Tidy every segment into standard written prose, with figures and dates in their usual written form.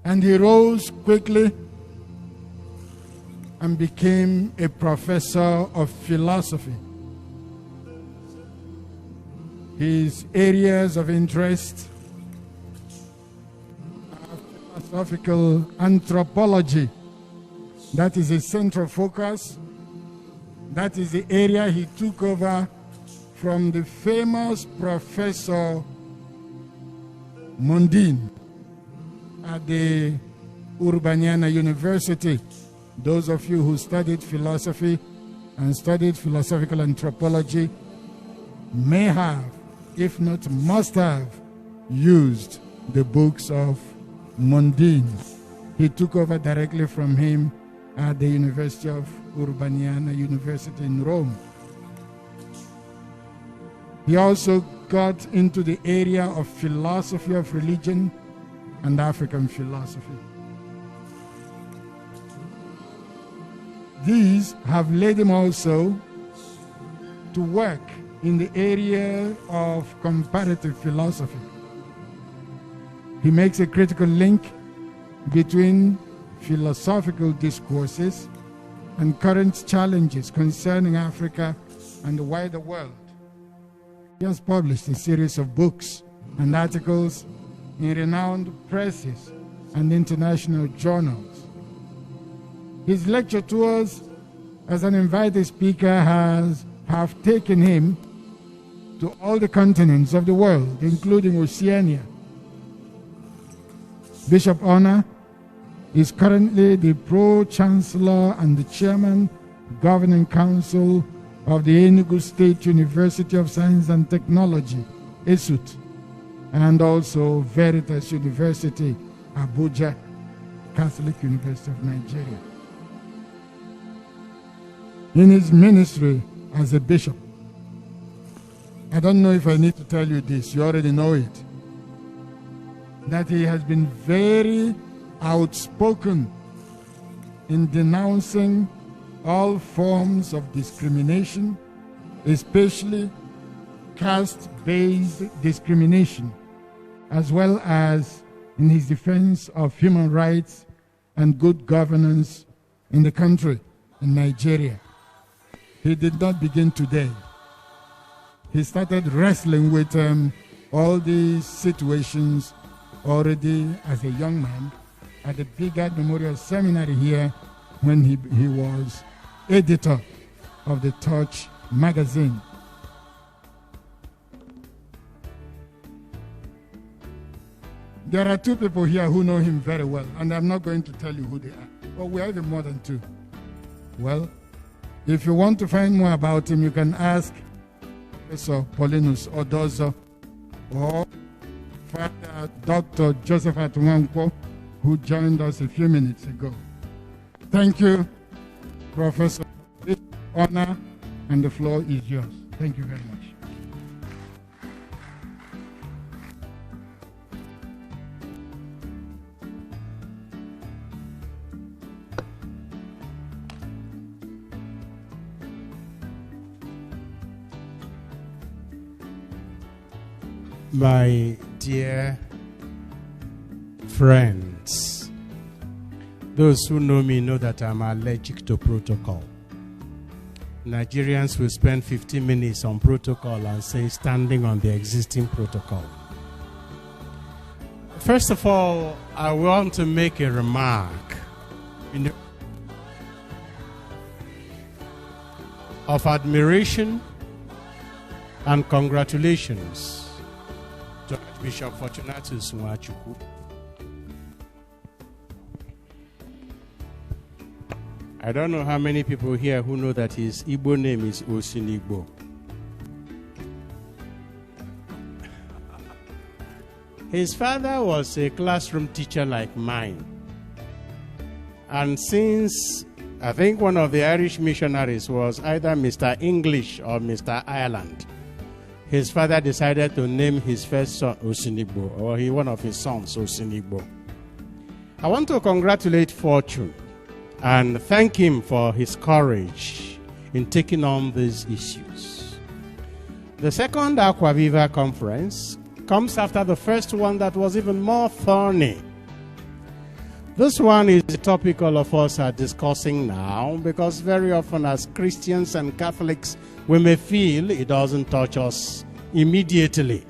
And he rose quickly and became a professor of philosophy. His areas of interest are philosophical anthropology. That is his central focus. That is the area he took over from the famous Professor Mundine at the Urbaniana University. Those of you who studied philosophy and studied philosophical anthropology may have, if not must have, used the books of Mundine. He took over directly from him at the University of Urbaniana University in Rome. He also got into the area of philosophy of religion and African philosophy. These have led him also to work in the area of comparative philosophy. He makes a critical link between philosophical discourses and current challenges concerning Africa and the wider world. He has published a series of books and articles in renowned presses and international journals. His lecture tours as an invited speaker have taken him to all the continents of the world, including Oceania. Bishop Onah is currently the Pro-Chancellor and the Chairman, Governing Council of the Enugu State University of Science and Technology, ESUT, and also Veritas University, Abuja, Catholic University of Nigeria. In his ministry as a bishop, I don't know if I need to tell you this, you already know it, that he has been very outspoken in denouncing all forms of discrimination, especially caste-based discrimination, as well as in his defense of human rights and good governance in the country, in Nigeria. He did not begin today. He started wrestling with all these situations already as a young man at the Bigard Memorial Seminary here when he was editor of the Touch magazine. There are two people here who know him very well, and I'm not going to tell you who they are. But we are even more than two. Well, if you want to find more about him, you can ask Professor Paulinus Odozo or Father Dr. Joseph Nmanwụ, who joined us a few minutes ago. Thank you, Professor Onah, and the floor is yours. Thank you very much. My dear friends, those who know me know that I'm allergic to protocol. Nigerians will spend 15 minutes on protocol and say standing on the existing protocol. First of all, I want to make a remark of admiration and congratulations to Archbishop Fortuntus Nwachukwu. I don't know how many people here who know that his Igbo name is Osinigbo. His father was a classroom teacher like mine. And since I think one of the Irish missionaries was either Mr. English or Mr. Ireland, his father decided to name his first son Osinigbo, or one of his sons Osinigbo. I want to congratulate Fortune and thank him for his courage in taking on these issues. The second Aqua Viva conference comes after the first one that was even more thorny. This one is the topic all of us are discussing now, because very often as Christians and Catholics, we may feel it doesn't touch us immediately.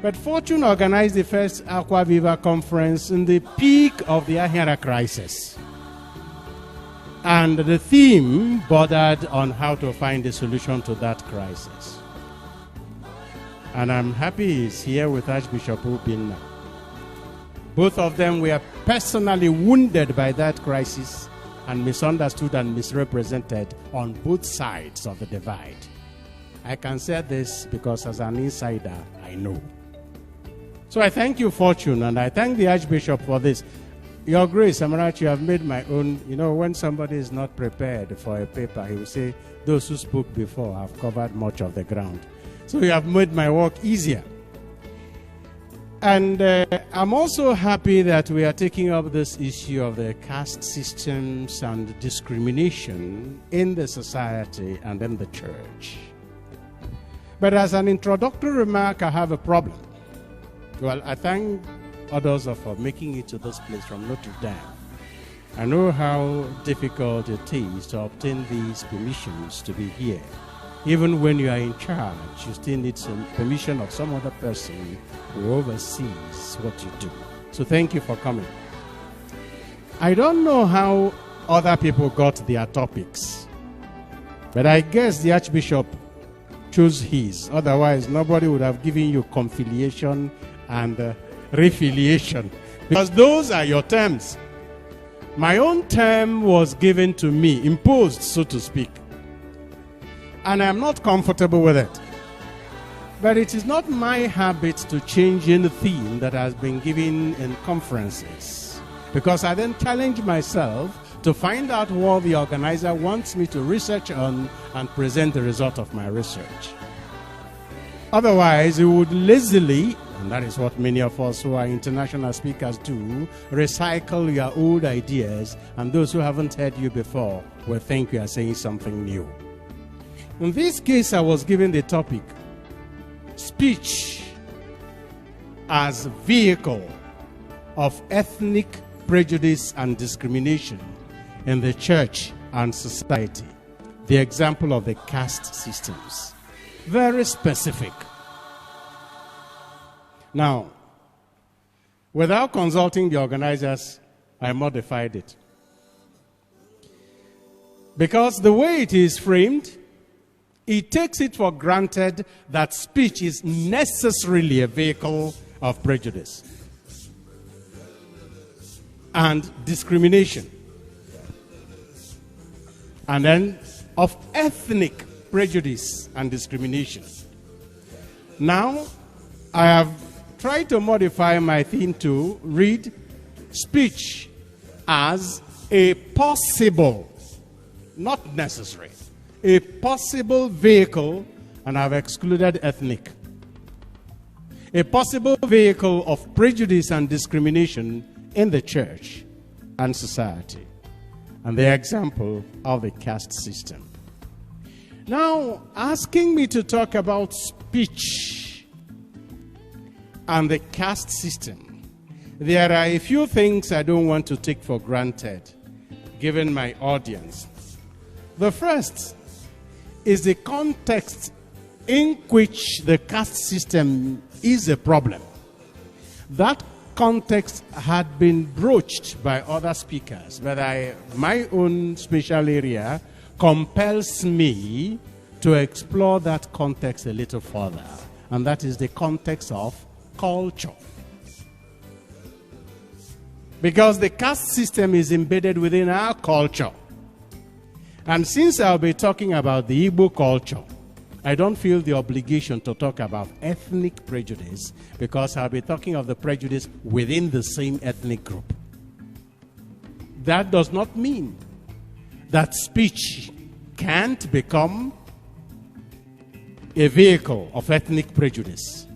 But Fortune organized the first Aqua Viva conference in the peak of the Ahira crisis. And the theme bordered on how to find a solution to that crisis. And I'm happy he's here with Archbishop Ubinna. Both of them were personally wounded by that crisis and misunderstood and misrepresented on both sides of the divide. I can say this because as an insider, I know. So I thank you, Fortune, and I thank the Archbishop for this. Your Grace, Amarachi, you have made my own. You know, when somebody is not prepared for a paper, he will say, those who spoke before have covered much of the ground. So you have made my work easier. And I'm also happy that we are taking up this issue of the caste systems and discrimination in the society and in the church. But as an introductory remark, I have a problem. Well, I thank others for making it to this place from Notre Dame. I know how difficult it is to obtain these permissions to be here. Even when you are in charge, you still need some permission of some other person who oversees what you do. So thank you for coming. I don't know how other people got their topics, but I guess the Archbishop chose his. Otherwise, nobody would have given you confiliation and refiliation, because those are your terms. My own term was given to me, imposed, so to speak. And I'm not comfortable with it. But it is not my habit to change any theme that has been given in conferences, because I then challenge myself to find out what the organizer wants me to research on and present the result of my research. Otherwise, it would lazily, and that is what many of us who are international speakers do, recycle your old ideas, and those who haven't heard you before will think you are saying something new. In this case, I was given the topic, speech as vehicle of ethnic prejudice and discrimination in the church and society. The example of the caste systems. Very specific. Now, without consulting the organizers, I modified it. Because the way it is framed, it takes it for granted that speech is necessarily a vehicle of prejudice and discrimination, and then of ethnic prejudice and discrimination. Now, I have tried to modify my theme to read speech as a possible, not necessary, a possible vehicle, and I've excluded ethnic, a possible vehicle of prejudice and discrimination in the church and society, and the example of the caste system. Now, asking me to talk about speech and the caste system, there are a few things I don't want to take for granted, given my audience. The first is the context in which the caste system is a problem. That context had been broached by other speakers, but my own special area compels me to explore that context a little further, and that is the context of culture. Because the caste system is embedded within our culture. And since I'll be talking about the Igbo culture, I don't feel the obligation to talk about ethnic prejudice, because I'll be talking of the prejudice within the same ethnic group. That does not mean that speech can't become a vehicle of ethnic prejudice.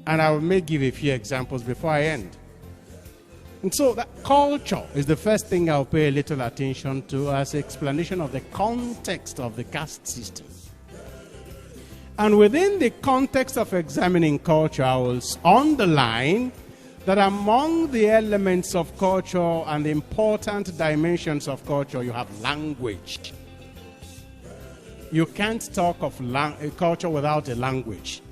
And I may give a few examples before I end. And so that culture is the first thing I'll pay a little attention to as explanation of the context of the caste system. And within the context of examining culture, I will underline that among the elements of culture and the important dimensions of culture, you have language. You can't talk of culture without a language,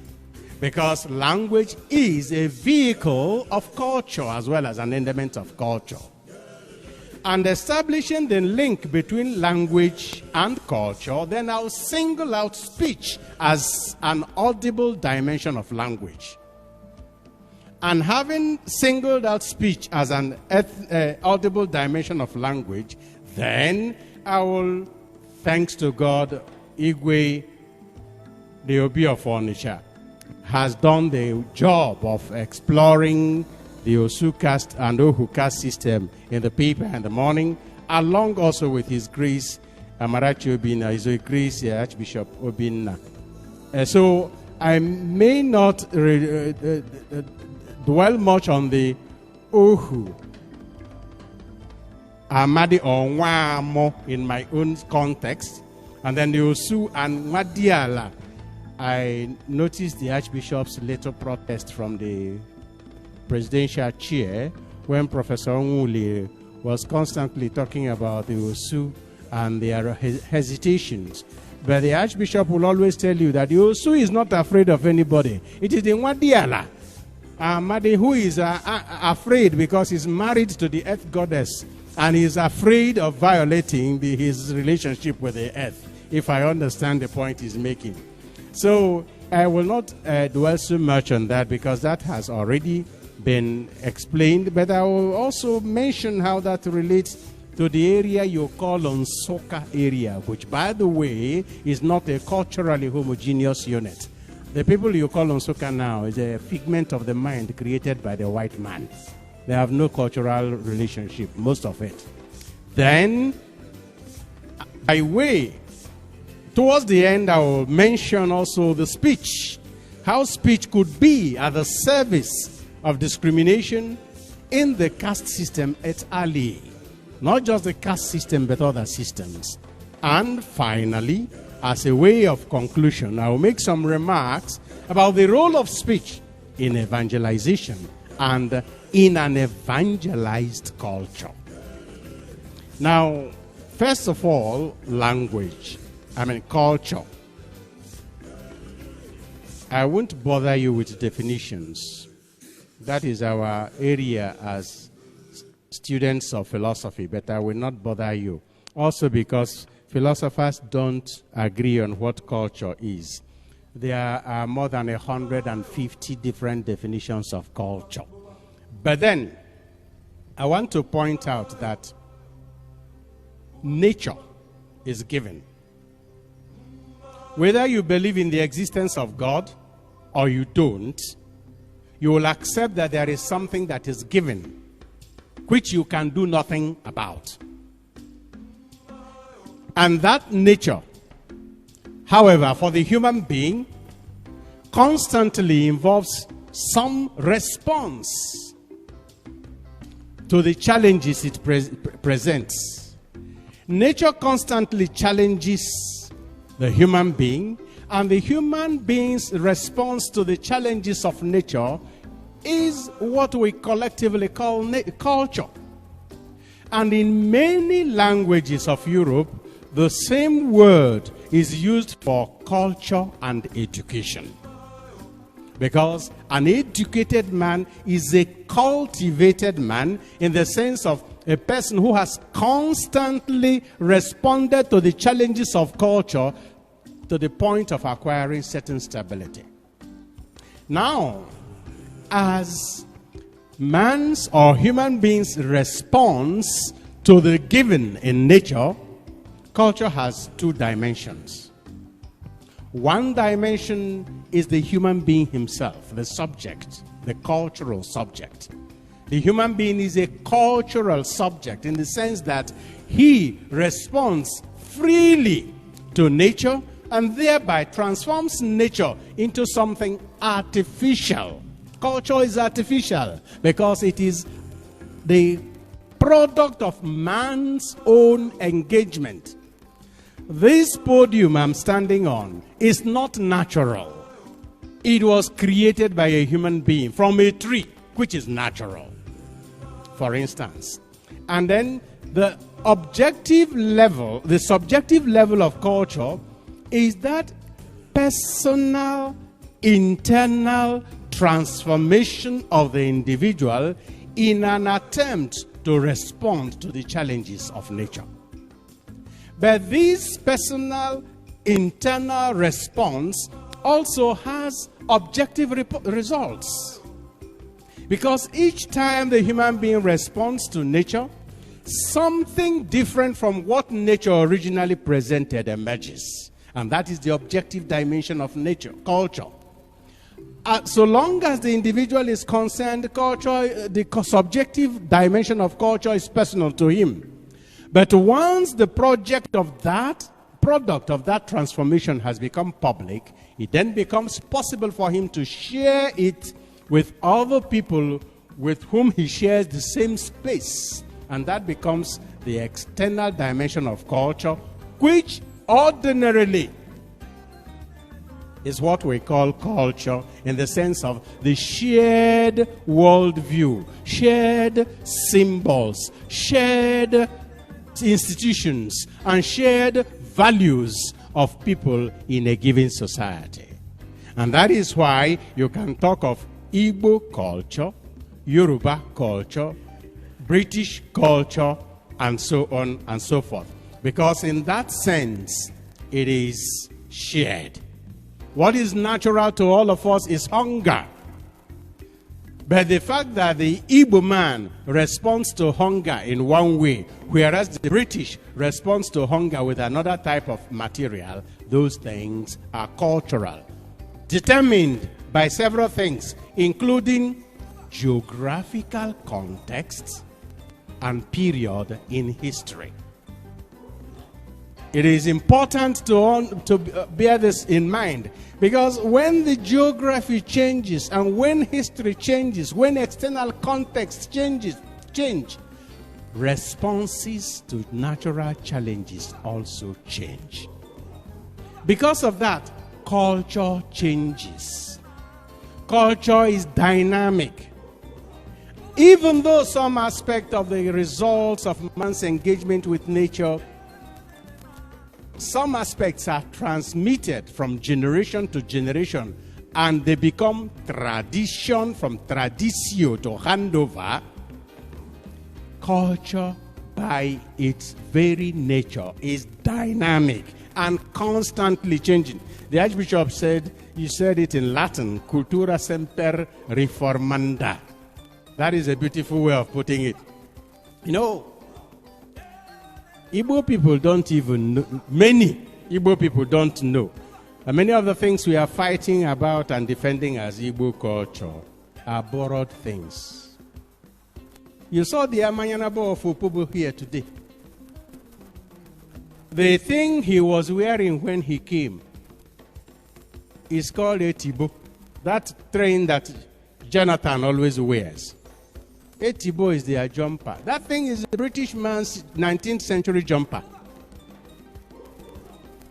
because language is a vehicle of culture as well as an element of culture. And establishing the link between language and culture, then I'll single out speech as an audible dimension of language. And having singled out speech as an audible dimension of language, then I will, thanks to God, Igwe, the Obi of Onitsha, has done the job of exploring the Osu caste and Ohu caste system in the paper in the morning, along also with His Grace Amarachi Obinna, His Grace Archbishop Obinna. So I may not dwell much on the Ohu, Amadi or Nwamo in my own context, and then the Osu and Wadiala. I noticed the Archbishop's little protest from the presidential chair when Professor Nwuli was constantly talking about the Osu and their hesitations. But the Archbishop will always tell you that the Osu is not afraid of anybody. It is the Nwadiala, Amadi, who is afraid because he's married to the earth goddess and he's afraid of violating his relationship with the earth, if I understand the point he's making. So I will not dwell so much on that because that has already been explained, but I will also mention how that relates to the area you call Nsukka area, which, by the way, is not a culturally homogeneous unit. The people you call Nsukka now is a figment of the mind created by the white man. They have no cultural relationship, most of it. Then, by way, towards the end, I will mention also the speech, how speech could be at the service of discrimination in the caste system et al. Not just the caste system, but other systems. And finally, as a way of conclusion, I will make some remarks about the role of speech in evangelization and in an evangelized culture. Now, first of all, language. Culture. I won't bother you with definitions. That is our area as students of philosophy, but I will not bother you. Also because philosophers don't agree on what culture is. There are more than 150 different definitions of culture. But then, I want to point out that nature is given. Whether you believe in the existence of God or you don't, you will accept that there is something that is given, which you can do nothing about. And that nature, however, for the human being, constantly involves some response to the challenges it presents. Nature constantly challenges the human being, and the human being's response to the challenges of nature is what we collectively call culture. And in many languages of Europe, the same word is used for culture and education. Because an educated man is a cultivated man in the sense of a person who has constantly responded to the challenges of culture to the point of acquiring certain stability. Now, as man's or human beings' response to the given in nature, culture has two dimensions. One dimension is the human being himself, the subject, the cultural subject. The human being is a cultural subject in the sense that he responds freely to nature and thereby transforms nature into something artificial. Culture is artificial because it is the product of man's own engagement. This podium I'm standing on is not natural. It was created by a human being from a tree, which is natural, for instance. And then the objective level, the subjective level of culture is that personal, internal transformation of the individual in an attempt to respond to the challenges of nature. But this personal, internal response also has objective results. Because each time the human being responds to nature, something different from what nature originally presented emerges. And that is the objective dimension of nature, culture. So long as the individual is concerned, culture, the subjective dimension of culture is personal to him. But once the product of that transformation has become public, it then becomes possible for him to share it with other people with whom he shares the same space. And that becomes the external dimension of culture, which ordinarily is what we call culture in the sense of the shared worldview, shared symbols, shared institutions, and shared values of people in a given society. And that is why you can talk of Igbo culture, Yoruba culture, British culture, and so on and so forth. Because in that sense, it is shared. What is natural to all of us is hunger. But the fact that the Igbo man responds to hunger in one way, whereas the British responds to hunger with another type of material, those things are cultural, determined by several things, including geographical context and period in history. It is important to bear this in mind, because when the geography changes and when history changes, when external context change, responses to natural challenges also change. Because of that, culture changes. Culture is dynamic. Even though some aspect of the results of man's engagement with nature, some aspects are transmitted from generation to generation, and they become tradition, from traditio to handover. Culture, by its very nature, is dynamic and constantly changing. The Archbishop said, you said it in Latin, cultura semper reformanda. That is a beautiful way of putting it. You know, Igbo people don't even know, many Igbo people don't know. And many of the things we are fighting about and defending as Igbo culture are borrowed things. You saw the Amanyanabo of Opobo here today. The thing he was wearing when he came is called Etibo. That train that Jonathan always wears. Etibo is their jumper. That thing is a British man's 19th century jumper.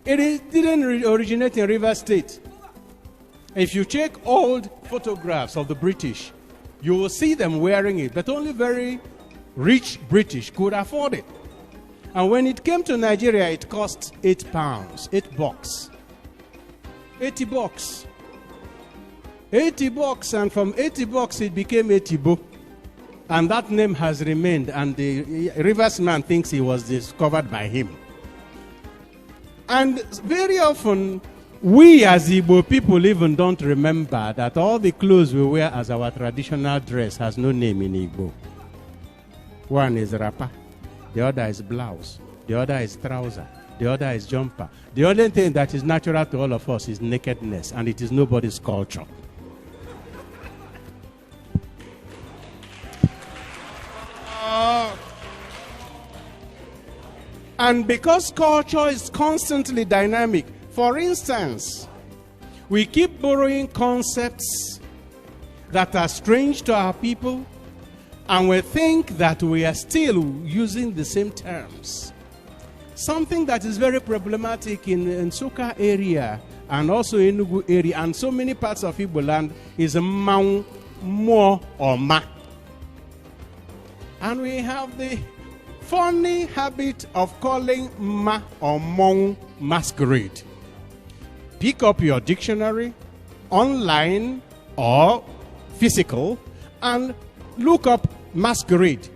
It didn't originate in River State. If you check old photographs of the British, you will see them wearing it, but only very rich British could afford it. And when it came to Nigeria, it cost £8, $8. 80 bucks. 80 bucks, and from 80 bucks it became Etibo. And that name has remained, and the Rivers man thinks he was discovered by him. And very often, we as Igbo people even don't remember that all the clothes we wear as our traditional dress has no name in Igbo. One is wrapper, the other is blouse, the other is trouser, the other is jumper. The only thing that is natural to all of us is nakedness, and it is nobody's culture. And because culture is constantly dynamic, for instance, we keep borrowing concepts that are strange to our people, and we think that we are still using the same terms. Something that is very problematic in Nsukka area and also in Enugu area and so many parts of Igbo land is Nmanwụ. mo or ma. And we have the funny habit of calling ma or mong masquerade. Pick up your dictionary, online or physical, and look up masquerade.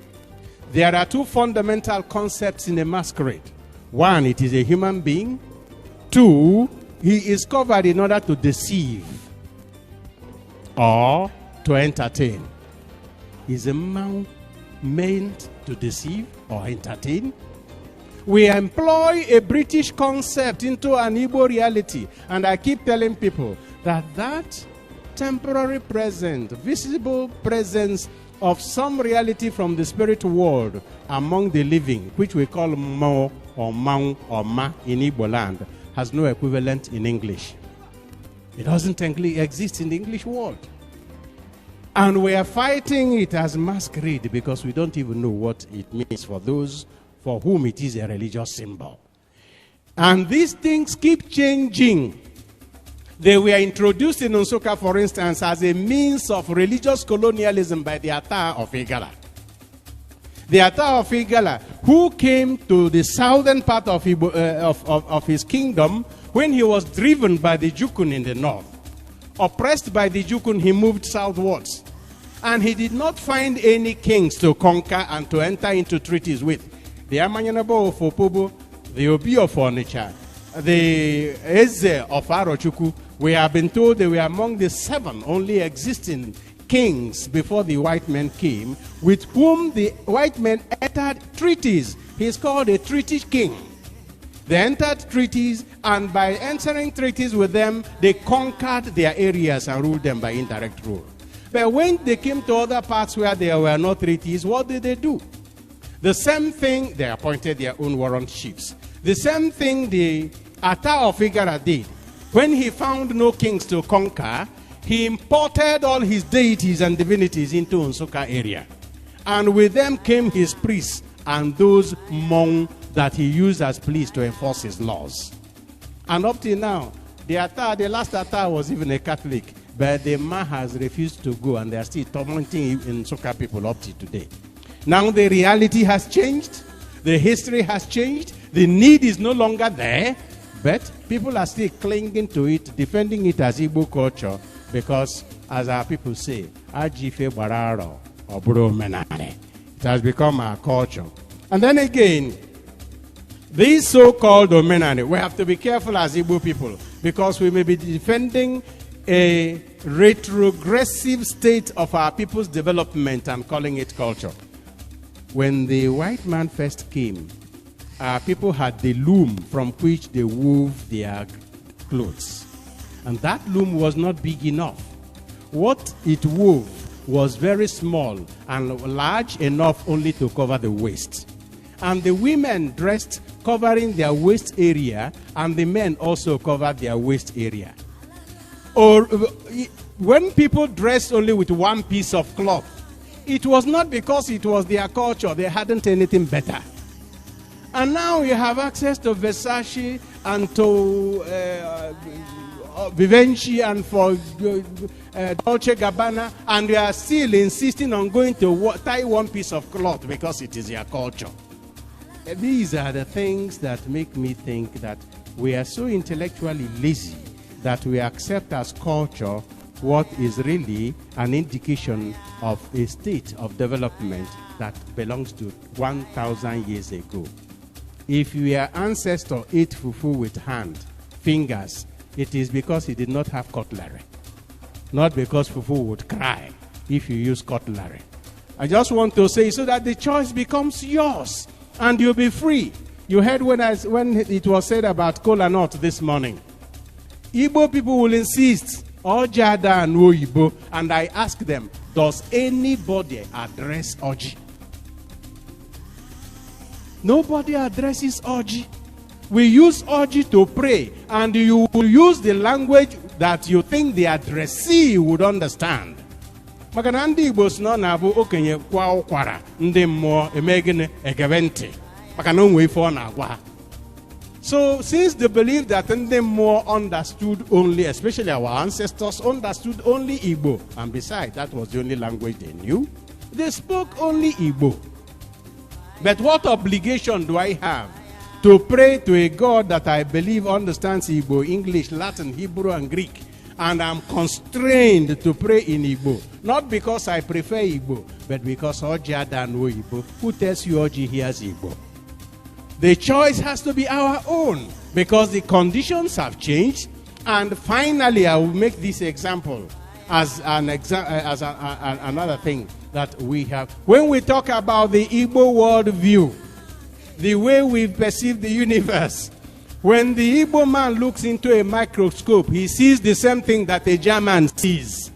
There are two fundamental concepts in a masquerade. One, it is a human being. Two, he is covered in order to deceive or to entertain. Is a man meant to deceive or entertain? We employ a British concept into an Igbo reality, and I keep telling people that that temporary presence, visible presence of some reality from the spirit world among the living, which we call mo or mang or ma in Igbo land, has no equivalent in English. It doesn't exist in the English world. And we are fighting it as masquerade because we don't even know what it means for those for whom it is a religious symbol. And these things keep changing. They were introduced in Nsukka, for instance, as a means of religious colonialism by the Ata of Igala. The Ata of Igala, who came to the southern part of his kingdom when he was driven by the Jukun in the north. Oppressed by the Jukun, he moved southwards. And he did not find any kings to conquer and to enter into treaties with. The Amanyanabo of Opobo, the Obi of Onitsha, the Eze of Archbishop, we have been told they were among the 7 only existing kings before the white men came, with whom the white men entered treaties. He is called a treaty king. They entered treaties, and by entering treaties with them, they conquered their areas and ruled them by indirect rule. But when they came to other parts where there were no treaties, what did they do? The same thing, they appointed their own warrant chiefs. The same thing the Ata of Igala did. When he found no kings to conquer, he imported all his deities and divinities into Nsukka area. And with them came his priests and those Hmong that he used as police to enforce his laws. And up till now, the last Ata was even a Catholic, but the Ma has refused to go, and they are still tormenting Nsukka people up to today. Now the reality has changed, the history has changed, the need is no longer there, but people are still clinging to it, defending it as Igbo culture, because, as our people say, Ajife Bararo or Buro Menane. It has become our culture. And then again, these so-called Omenane, we have to be careful as Igbo people, because we may be defending a retrogressive state of our people's development and calling it culture. When the white man first came, our people had the loom from which they wove their clothes. And that loom was not big enough. What it wove was very small and large enough only to cover the waist. And the women dressed covering their waist area, and the men also covered their waist area. Or when people dressed only with one piece of cloth, it was not because it was their culture. They hadn't anything better. And now you have access to Versace and to Vivenci and for Dolce Gabbana, and they are still insisting on going to tie one piece of cloth because it is their culture. These are the things that make me think that we are so intellectually lazy that we accept as culture what is really an indication of a state of development that belongs to 1,000 years ago. If your ancestor ate fufu with fingers, it is because he did not have cutlery. Not because fufu would cry if you use cutlery. I just want to say so that the choice becomes yours and you'll be free. You heard when it was said about kola nut this morning. Igbo people will insist, Ojada and Oyibo, and I ask them, does anybody address Oji? Nobody addresses Oji. We use Oji to pray, and you will use the language that you think the addressee would understand. Maka na ndị Igbo si na bụ okenye kwa ụkwara ndị mmụọ emegene egeventi maka na onwe ife ọ na-agwa ha. So, since the belief that Ndemmo understood only, especially our ancestors, understood only Igbo, and besides, that was the only language they knew, they spoke only Igbo. But what obligation do I have to pray to a God that I believe understands Igbo, English, Latin, Hebrew, and Greek, and I'm constrained to pray in Igbo? Not because I prefer Igbo, but because Oji Ada know Igbo. Who tells you Oji hears Igbo? The choice has to be our own, because the conditions have changed. And finally, I will make this example as another thing that we have. When we talk about the Igbo world view, the way we perceive the universe, when the Igbo man looks into a microscope, he sees the same thing that a German sees.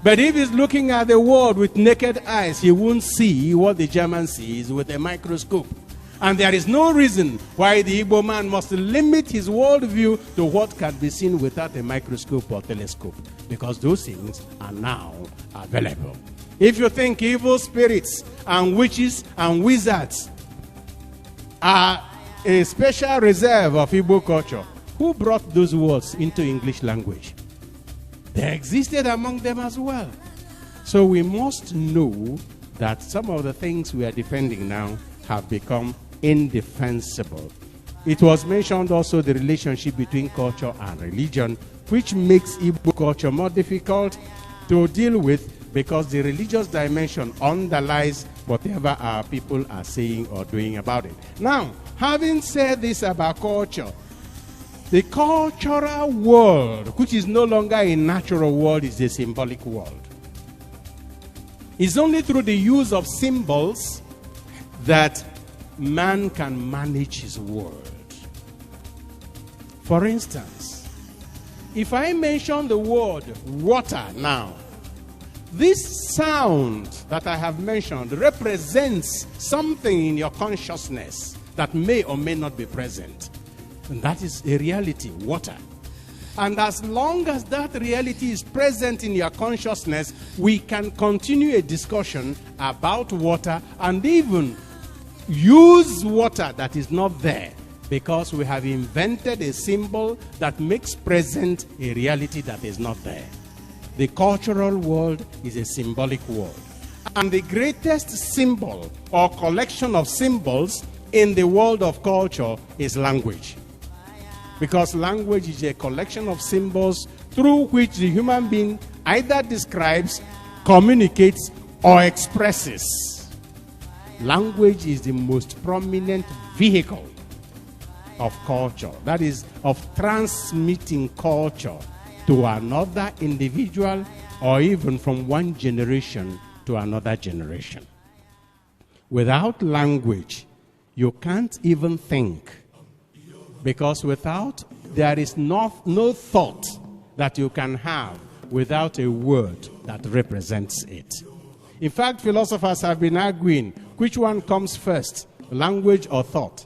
But if he's looking at the world with naked eyes, he won't see what the German sees with a microscope. And there is no reason why the Igbo man must limit his worldview to what can be seen without a microscope or telescope, because those things are now available. If you think evil spirits and witches and wizards are a special reserve of Igbo culture, who brought those words into English language? They existed among them as well. So we must know that some of the things we are defending now have become indefensible. It was mentioned also the relationship between culture and religion, which makes Igbo culture more difficult to deal with, because the religious dimension underlies whatever our people are saying or doing about it. Now, having said this about culture, the cultural world, which is no longer a natural world, is a symbolic world. It's only through the use of symbols that man can manage his world. For instance, if I mention the word water now, this sound that I have mentioned represents something in your consciousness that may or may not be present. And that is a reality, water. And as long as that reality is present in your consciousness, we can continue a discussion about water and even use water that is not there, because we have invented a symbol that makes present a reality that is not there. The cultural world is a symbolic world. And the greatest symbol or collection of symbols in the world of culture is language. Because language is a collection of symbols through which the human being either describes, communicates, or expresses. Language is the most prominent vehicle of culture, that is, of transmitting culture to another individual, or even from one generation to another generation. Without language, you can't even think, because there is no thought that you can have without a word that represents it. In fact, philosophers have been arguing which one comes first, language or thought.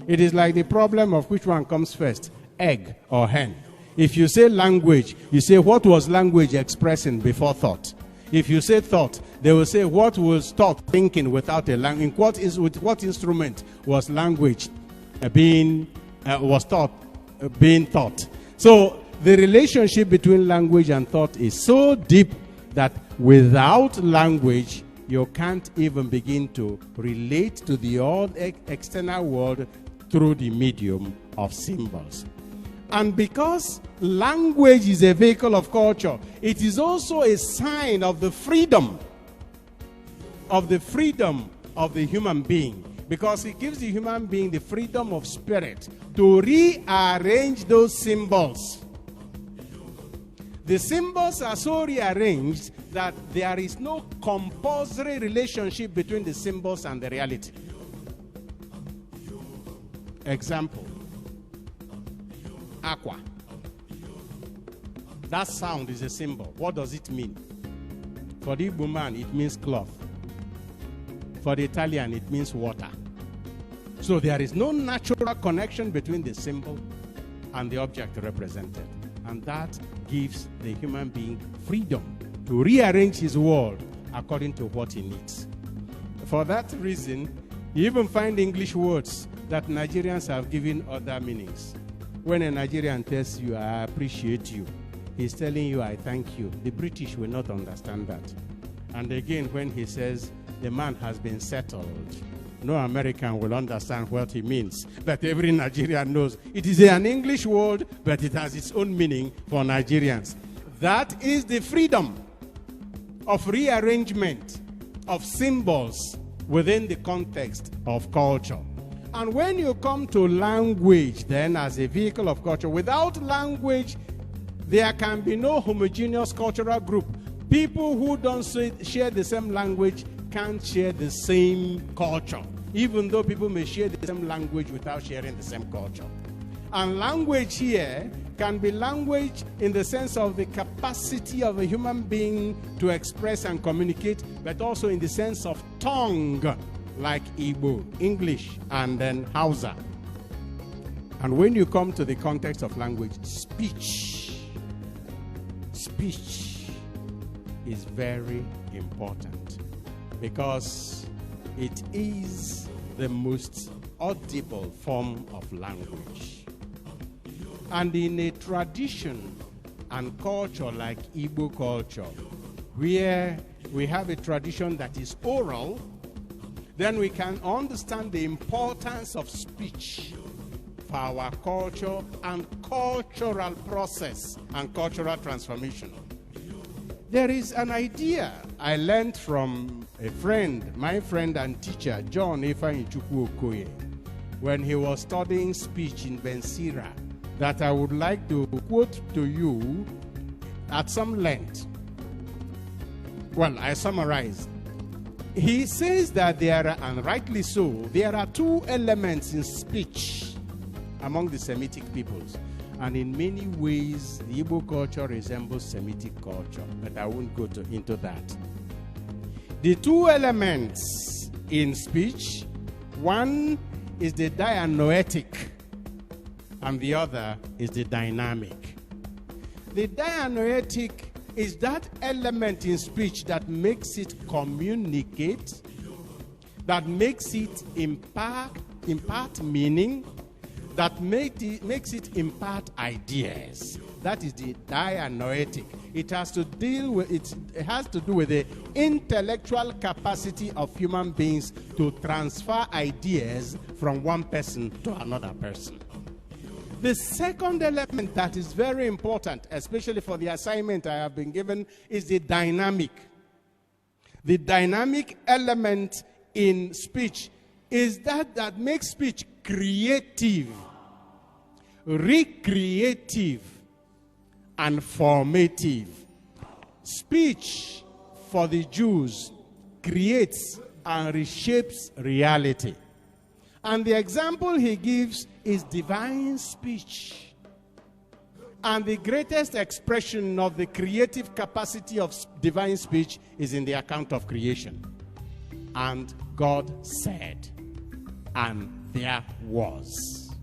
It is like the problem of which one comes first, egg or hen. If you say language, you say what was language expressing before thought. If you say thought, they will say what was thought thinking without a language. With what instrument was language being thought? So the relationship between language and thought is so deep that without language, you can't even begin to relate to the external world through the medium of symbols. And because language is a vehicle of culture, it is also a sign of the freedom of the human being, because it gives the human being the freedom of spirit to rearrange those symbols. The symbols are so rearranged that there is no compulsory relationship between the symbols and the reality. Example, aqua. That sound is a symbol. What does it mean? For the Igbo man, it means cloth. For the Italian, it means water. So there is no natural connection between the symbol and the object represented. And that gives the human being freedom to rearrange his world according to what he needs. For that reason, you even find English words that Nigerians have given other meanings. When a Nigerian tells you, I appreciate you, he's telling you, I thank you. The British will not understand that. And again, when he says, the man has been settled, no American will understand what he means. But every Nigerian knows it is an English word, but it has its own meaning for Nigerians. That is the freedom of rearrangement of symbols within the context of culture. And when you come to language, then, as a vehicle of culture, without language, there can be no homogeneous cultural group. People who don't share the same language can't share the same culture, even though people may share the same language without sharing the same culture. And language here can be language in the sense of the capacity of a human being to express and communicate, but also in the sense of tongue, like Igbo, English, and then Hausa. And when you come to the context of language, speech is very important, because it is the most audible form of language. And in a tradition and culture like Igbo culture, where we have a tradition that is oral, then we can understand the importance of speech for our culture and cultural process and cultural transformation. There is an idea I learned from a friend, my friend and teacher, John Nwachukwu, when he was studying speech in Bensira, that I would like to quote to you at some length. Well, I summarize. He says that there are, and rightly so, there are two elements in speech among the Semitic peoples. And in many ways, the Igbo culture resembles Semitic culture, but I won't go into that. The two elements in speech, one is the dianoetic, and the other is the dynamic. The dianoetic is that element in speech that makes it communicate, that makes it impart meaning, that makes it impart ideas. That is the dianoetic. It has to do with the intellectual capacity of human beings to transfer ideas from one person to another person. The second element that is very important, especially for the assignment I have been given, is the dynamic. The dynamic element in speech is that makes speech creative, recreative, and formative. Speech for the Jews creates and reshapes reality. And the example he gives is divine speech. And the greatest expression of the creative capacity of divine speech is in the account of creation. And God said, and there was.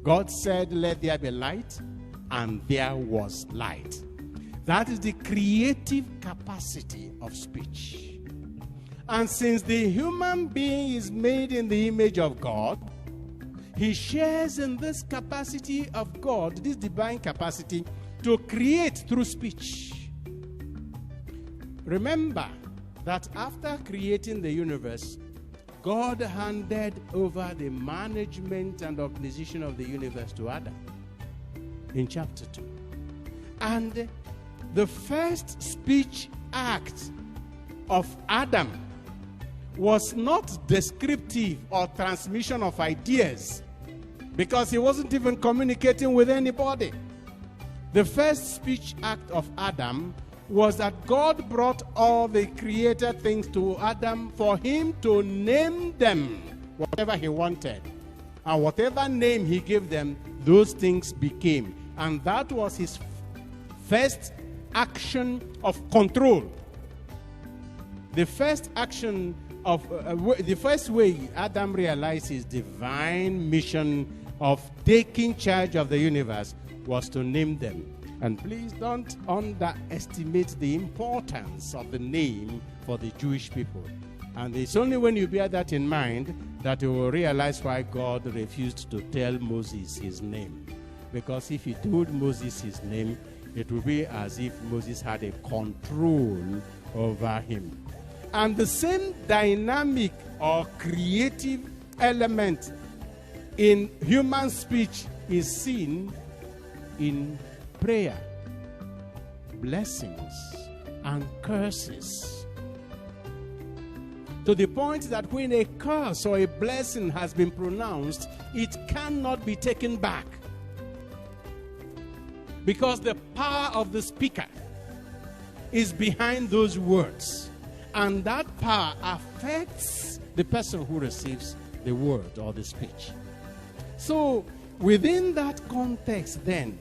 God said, let there be light, and there was light. That is the creative capacity of speech. And since the human being is made in the image of God, he shares in this capacity of God, this divine capacity, to create through speech. Remember that after creating the universe, God handed over the management and organization of the universe to Adam in chapter 2. And the first speech act of Adam was not descriptive or transmission of ideas, because he wasn't even communicating with anybody. The first speech act of Adam was that God brought all the created things to Adam for him to name them whatever he wanted. And whatever name he gave them, those things became. And that was his first action of control. The first action of the first way Adam realized his divine mission of taking charge of the universe was to name them. And please don't underestimate the importance of the name for the Jewish people. And it's only when you bear that in mind that you will realize why God refused to tell Moses his name. Because if he told Moses his name, it would be as if Moses had a control over him. And the same dynamic or creative element in human speech is seen in prayer, blessings, and curses. To the point that when a curse or a blessing has been pronounced, it cannot be taken back. Because the power of the speaker is behind those words. And that power affects the person who receives the word or the speech. So, within that context, then,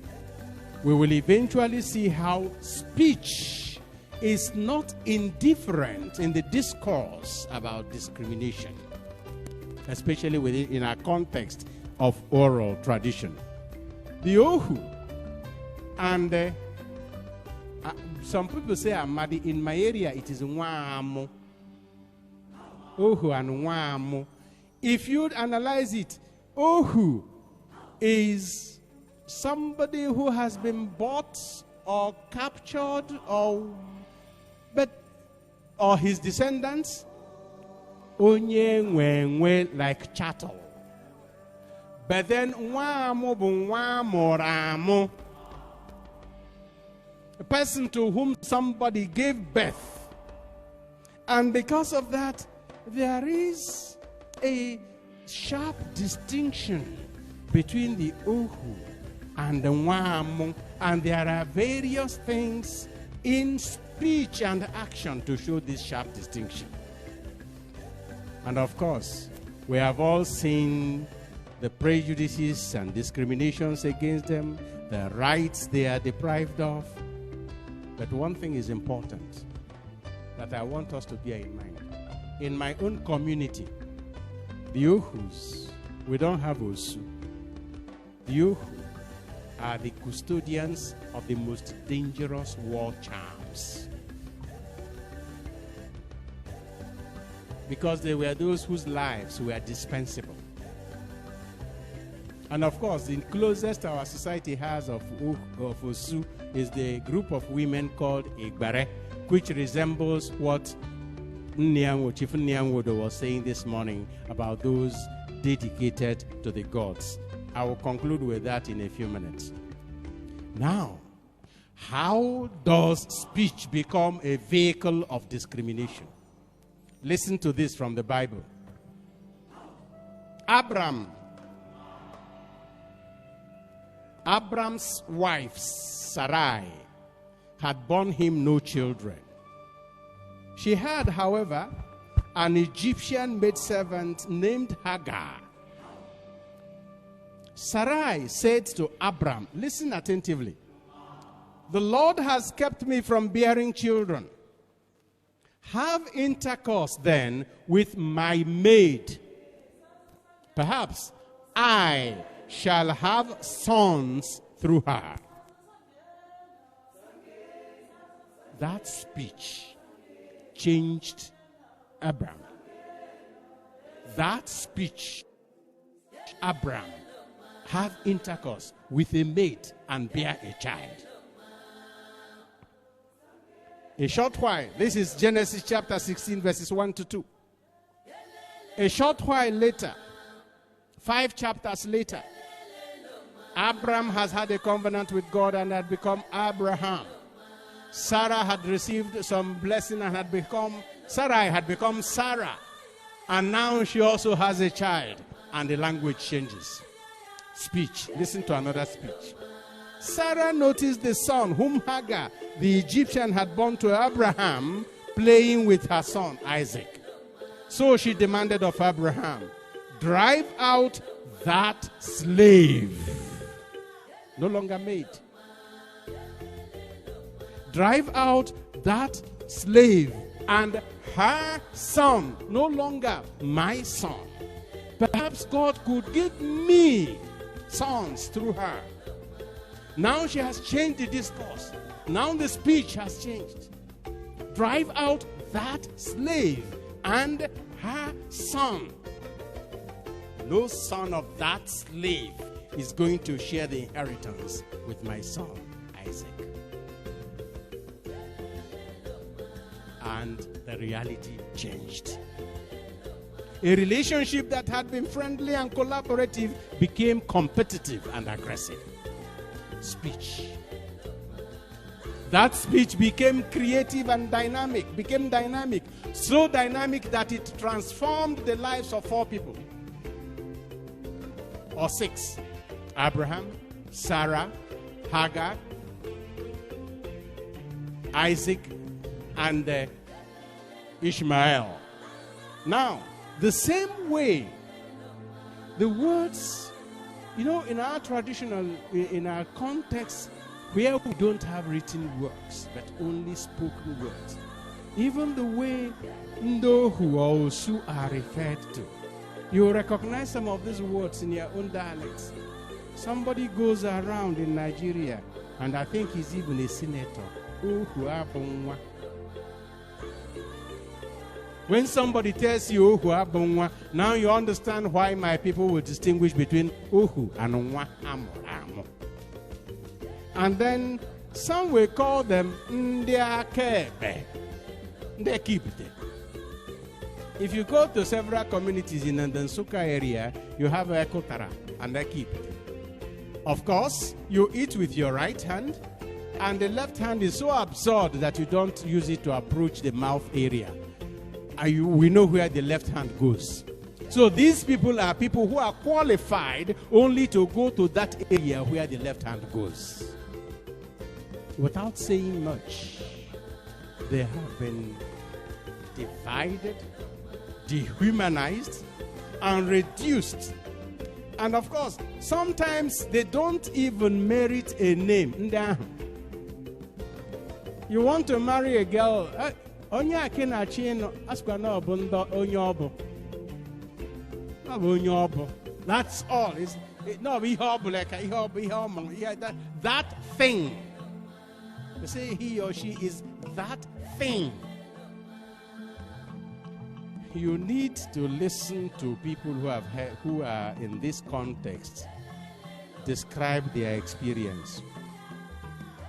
we will eventually see how speech is not indifferent in the discourse about discrimination, especially in our context of oral tradition. The Ohu, and some people say Amadi. In my area, it is Nmanwụ. Ohu and Nmanwụ. If you analyze it, Ohu is somebody who has been bought or captured or his descendants, onye nwe like chattel. But then Nmanwụ bụ nwa amụrụ amụ, a person to whom somebody gave birth. And because of that, there is a sharp distinction between the Ohu and the Nmanwụ, and there are various things in speech and action to show this sharp distinction. And of course, we have all seen the prejudices and discriminations against them, the rights they are deprived of. But one thing is important that I want us to bear in mind. In my own community, the Ohus, we don't have Osu. The Ohu are the custodians of the most dangerous war charms. Because they were those whose lives were dispensable. And of course, the closest our society has of Osu is the group of women called Igbare, which resembles what Chief Nmanwụ was saying this morning about those dedicated to the gods. I will conclude with that in a few minutes. Now, how does speech become a vehicle of discrimination? Listen to this from the Bible. Abram's wife, Sarai, had borne him no children. She had, however, an Egyptian maidservant named Hagar. Sarai said to Abram, listen attentively, "The Lord has kept me from bearing children. Have intercourse then with my maid. Perhaps I shall have sons through her." That speech changed Abram. That speech, Abram, have intercourse with a maid and bear a child. A short while, this is Genesis chapter 16, verses 1 to 2. A short while later, 5 chapters later, Abram has had a covenant with God and had become Abraham. Sarah had received some blessing and Sarai had become Sarah. And now she also has a child, and the language changes. Speech. Listen to another speech. Sarah noticed the son whom Hagar, the Egyptian, had born to Abraham, playing with her son Isaac. So she demanded of Abraham, "Drive out that slave." No longer maid. Drive out that slave and her son, no longer my son. Perhaps God could give me sons through her. Now she has changed the discourse. Now the speech has changed. Drive out that slave and her son. No son of that slave is going to share the inheritance with my son, Isaac. And the reality changed. A relationship that had been friendly and collaborative became competitive and aggressive. Speech. That speech became creative and dynamic, so dynamic that it transformed the lives of 4 people. Or 6. Abraham, Sarah, Hagar, Isaac, and Ishmael. Now, the same way, the words, in our traditional, in our context, where we don't have written works, but only spoken words, even the way Ndohu or Osu are referred to, you recognize some of these words in your own dialects. Somebody goes around in Nigeria, and I think he's even a senator. When somebody tells you Ohu Abonwa, now you understand why my people will distinguish between Ohu and Nwa Amo. And then some will call them Ndiakebe. Ndekibite. If you go to several communities in the Nsuka area, you have Ekotara and Ekibite. Of course, you eat with your right hand, and the left hand is so absurd that you don't use it to approach the mouth area. We know where the left hand goes. So these people are people who are qualified only to go to that area where the left hand goes. Without saying much, they have been divided, dehumanized, and reduced. And of course, sometimes they don't even merit a name. You want to marry a girl, that's all. That thing. You say he or she is that thing. You need to listen to people who are in this context describe their experience.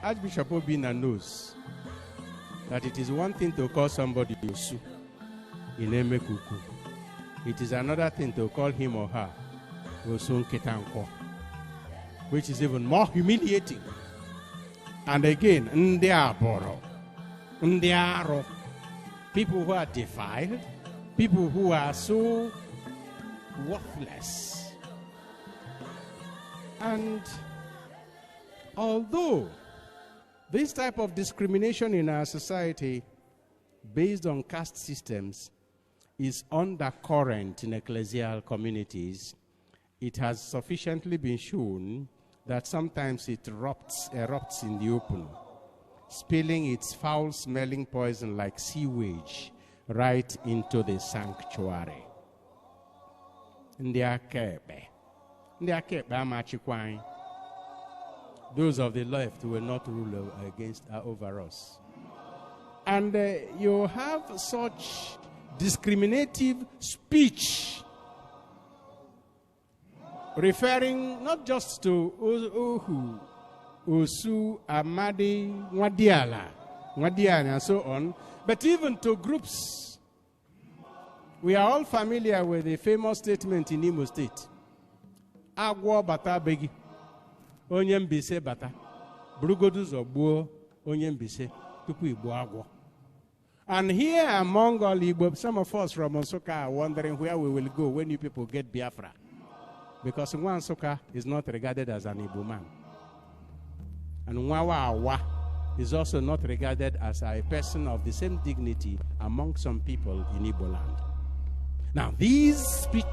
Archbishop Obina knows that it is one thing to call somebody Yosu in Emekuku. It is another thing to call him or her Osun Ketanko, which is even more humiliating. And again, Ndiaboro, Ndiaro, people who are defiled, people who are so worthless. And although this type of discrimination in our society based on caste systems is undercurrent in ecclesial communities, it has sufficiently been shown that sometimes it erupts in the open, spilling its foul-smelling poison like sewage right into the sanctuary. Those of the left will not rule over us. And you have such discriminative speech referring not just to Ohu, Osu, Amadi, Nwadiala, and so on, but even to groups. We are all familiar with the famous statement in Imo State. Agwo bata begi, onye mbise bata. Brugodu zogbuo, onye mbise, tupu igbo agwo. And here among all Igbo, some of us from Nsukka are wondering where we will go when you people get Biafra. Because Nsukka is not regarded as an Igbo man. And Nwawa is also not regarded as a person of the same dignity among some people in Igbo land. Now, these people...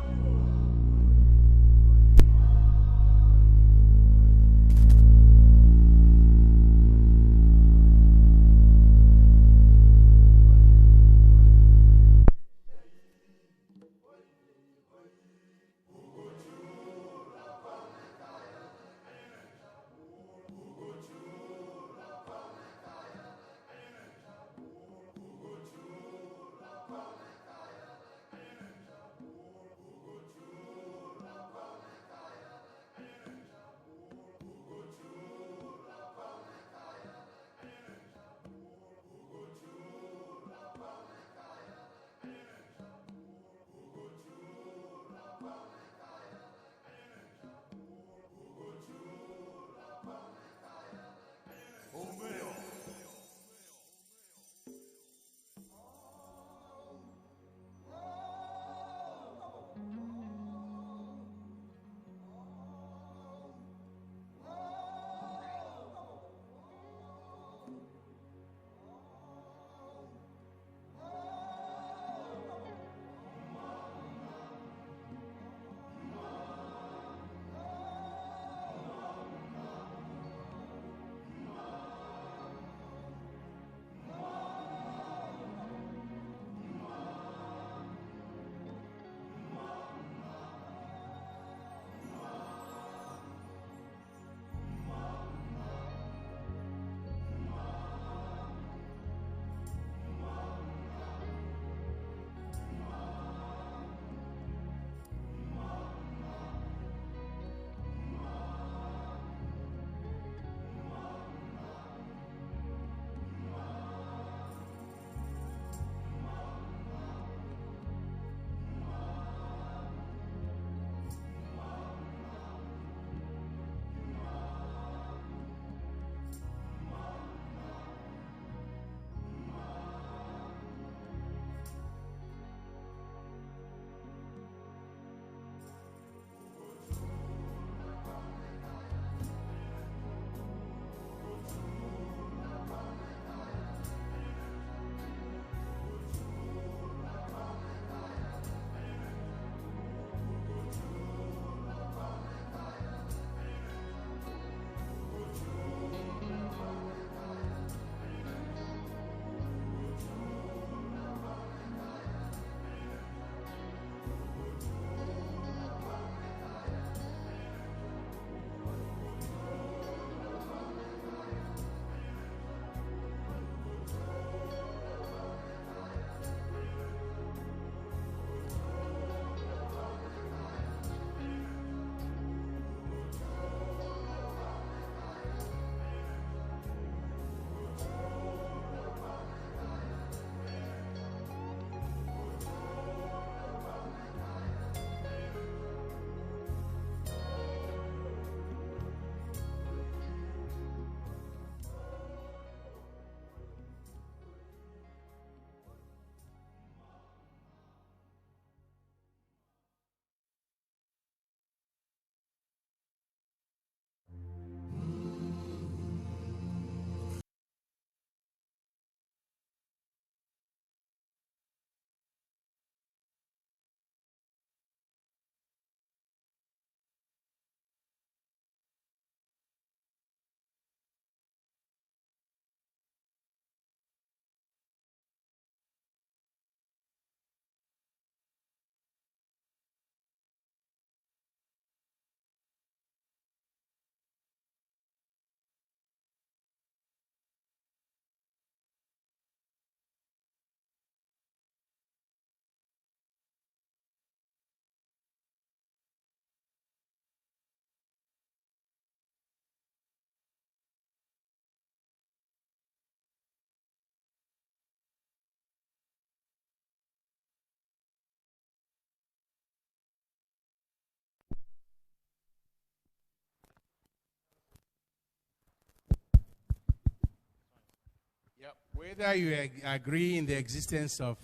Whether you agree in the existence of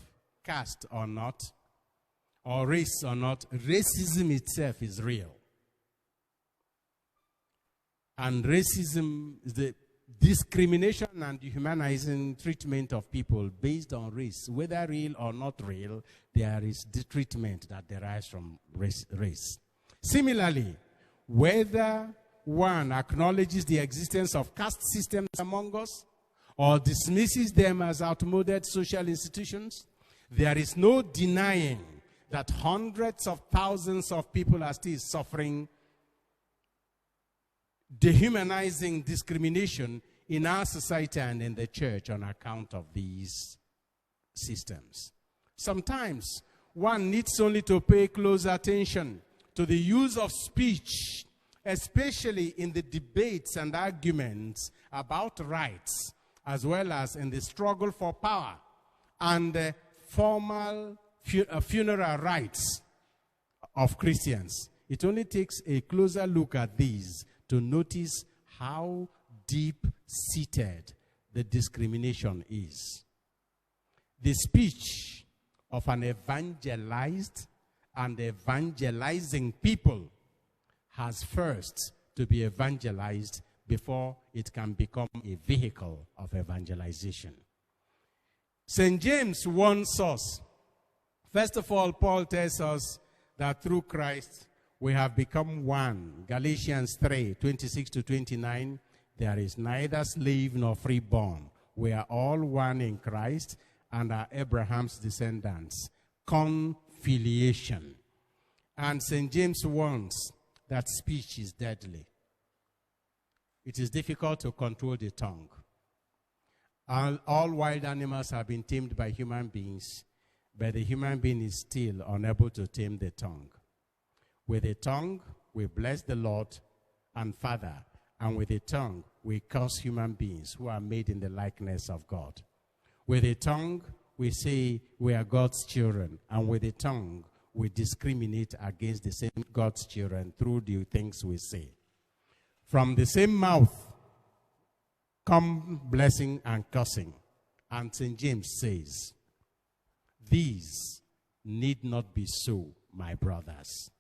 caste or not, or race or not, racism itself is real. And racism is the discrimination and dehumanizing treatment of people based on race. Whether real or not real, there is the treatment that derives from race. Similarly, whether one acknowledges the existence of caste systems among us or dismisses them as outmoded social institutions, there is no denying that hundreds of thousands of people are still suffering dehumanizing discrimination in our society and in the church on account of these systems. Sometimes one needs only to pay close attention to the use of speech, especially in the debates and arguments about rights, as well as in the struggle for power and formal funeral rites of Christians. It only takes a closer look at these to notice how deep-seated the discrimination is. The speech of an evangelized and evangelizing people has first to be evangelized before it can become a vehicle of evangelization. St. James warns us. First of all, Paul tells us that through Christ we have become one. Galatians 3, 26 to 29, there is neither slave nor freeborn. We are all one in Christ and are Abraham's descendants. Confiliation. And St. James warns that speech is deadly. It is difficult to control the tongue. All wild animals have been tamed by human beings, but the human being is still unable to tame the tongue. With the tongue, we bless the Lord and Father, and with the tongue, we curse human beings who are made in the likeness of God. With the tongue, we say we are God's children, and with the tongue, we discriminate against the same God's children through the things we say. From the same mouth come blessing and cursing. And St. James says, these need not be so, my brothers.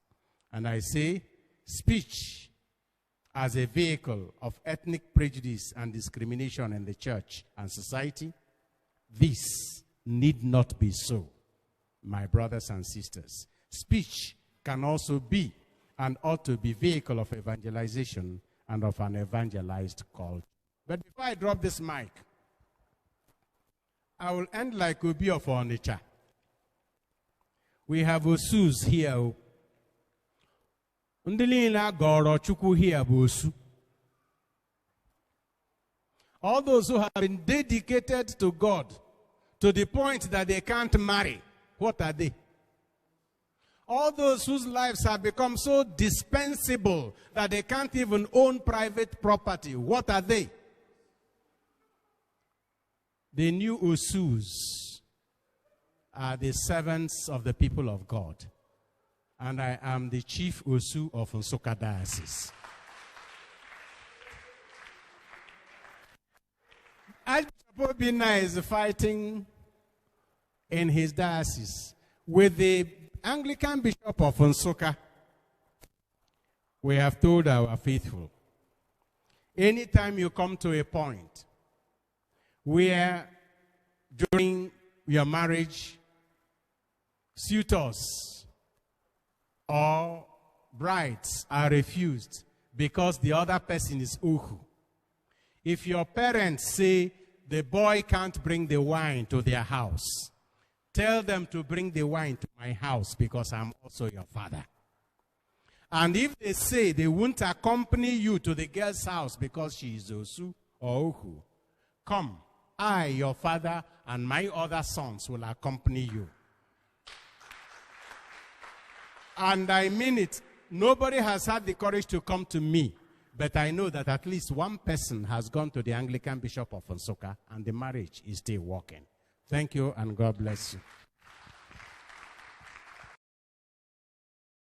And I say, speech as a vehicle of ethnic prejudice and discrimination in the church and society, this need not be so, my brothers and sisters. Speech can also be and ought to be vehicle of evangelization and of an evangelized culture. But before I drop this mic, I will end like Obi of Onitsha. We have Osus here. Nwachukwu here. All those who have been dedicated to God to the point that they can't marry, what are they? All those whose lives have become so dispensable that they can't even own private property, what are they? The new Osus are the servants of the people of God. And I am the chief Osu of Nsukka Diocese. Archbishop Obinna is fighting in his diocese with the Anglican Bishop of Nsukka. We have told our faithful, anytime you come to a point where during your marriage, suitors or brides are refused because the other person is Ohu. If your parents say the boy can't bring the wine to their house, tell them to bring the wine to my house because I'm also your father. And if they say they won't accompany you to the girl's house because she is Osu or Ohu, come, I, your father, and my other sons will accompany you. And I mean it. Nobody has had the courage to come to me, but I know that at least one person has gone to the Anglican Bishop of Nsukka, and the marriage is still working. Thank you, and God bless you.